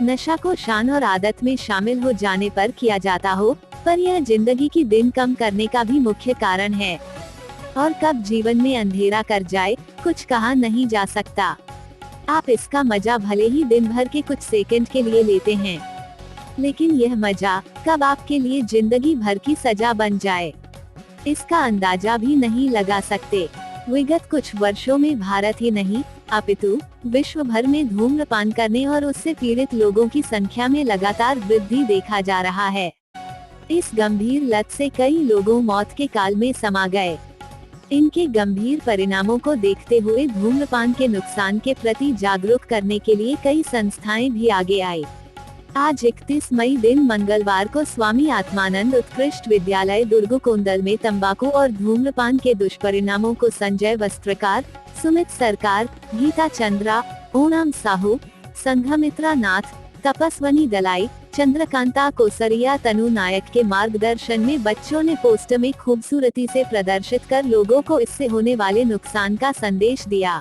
नशा को शान और आदत में शामिल हो जाने पर किया जाता हो, पर यह जिंदगी की दिन कम करने का भी मुख्य कारण है। और कब जीवन में अंधेरा कर जाए, कुछ कहा नहीं जा सकता। आप इसका मजा भले ही दिन भर के कुछ सेकंड के लिए लेते हैं, लेकिन यह मजा कब आपके लिए जिंदगी भर की सजा बन जाए, इसका अंदाजा भी नहीं लगा सकते। विगत कुछ वर्षों में भारत ही नहीं, अपितु विश्व भर में धूम्रपान करने और उससे पीड़ित लोगों की संख्या में लगातार वृद्धि देखा जा रहा है। इस गंभीर लत से कई लोगों मौत के काल में समा गए। इनके गंभीर परिणामों को देखते हुए धूम्रपान के नुकसान के प्रति जागरूक करने के लिए कई संस्थाएं भी आगे आई। आज 31 मई दिन मंगलवार को स्वामी आत्मानंद उत्कृष्ट विद्यालय दुर्गुकोंदल में तंबाकू और धूम्रपान के दुष्परिणामों को संजय वस्त्रकार, सुमित सरकार, गीता चंद्रा, ओणम साहू, संघमित्रा नाथ, तपस्वनी दलाई, चंद्रकांता कोसरिया, तनु नायक के मार्गदर्शन में बच्चों ने पोस्टर में खूबसूरती से प्रदर्शित कर लोगों को इससे होने वाले नुकसान का संदेश दिया।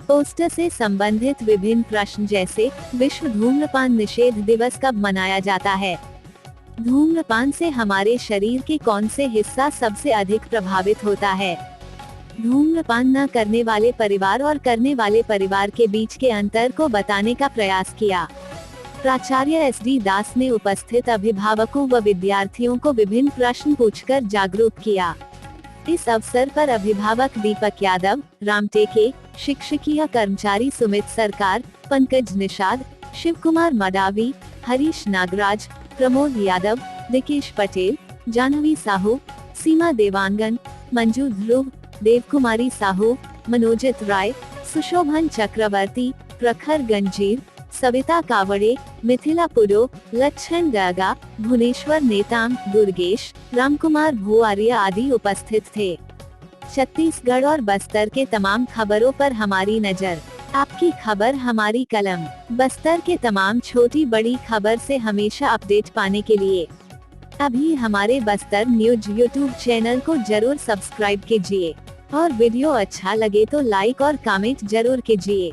पोस्टर से संबंधित विभिन्न प्रश्न जैसे विश्व धूम्रपान निषेध दिवस कब मनाया जाता है, धूम्रपान से हमारे शरीर के कौन से हिस्सा सबसे अधिक प्रभावित होता है, धूम्रपान न करने वाले परिवार और करने वाले परिवार के बीच के अंतर को बताने का प्रयास किया। प्राचार्य एस.डी. दास ने उपस्थित अभिभावकों व विद्यार्थियों को विभिन्न प्रश्न पूछकर जागरूक किया। इस अवसर पर अभिभावक दीपक यादव, राम टेके, शिक्षकीय कर्मचारी सुमित सरकार, पंकज निषाद, शिव कुमार मडावी, हरीश नागराज, प्रमोद यादव, दिकेश पटेल, जानवी साहू, सीमा देवांगन, मंजू ध्रुव, देवकुमारी साहू, मनोजित राय, सुशोभन चक्रवर्ती, प्रखर गंजीर, सविता कावड़े, मिथिला पुरो, लक्षण गागा, भुवनेश्वर नेताम, दुर्गेश, रामकुमार भुआरिया आदि उपस्थित थे। छत्तीसगढ़ और बस्तर के तमाम खबरों पर हमारी नजर, आपकी खबर हमारी कलम। बस्तर के तमाम छोटी बड़ी खबर से हमेशा अपडेट पाने के लिए अभी हमारे बस्तर न्यूज यूट्यूब चैनल को जरूर सब्सक्राइब कीजिए और वीडियो अच्छा लगे तो लाइक और कमेंट जरूर कीजिए।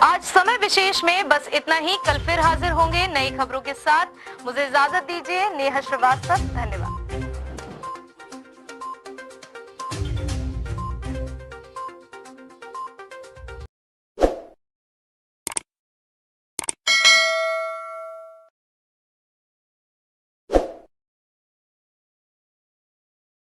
आज समय विशेष में बस इतना ही। कल फिर हाजिर होंगे नई खबरों के साथ। मुझे इजाजत दीजिए। नेहा श्रीवास्तव, धन्यवाद।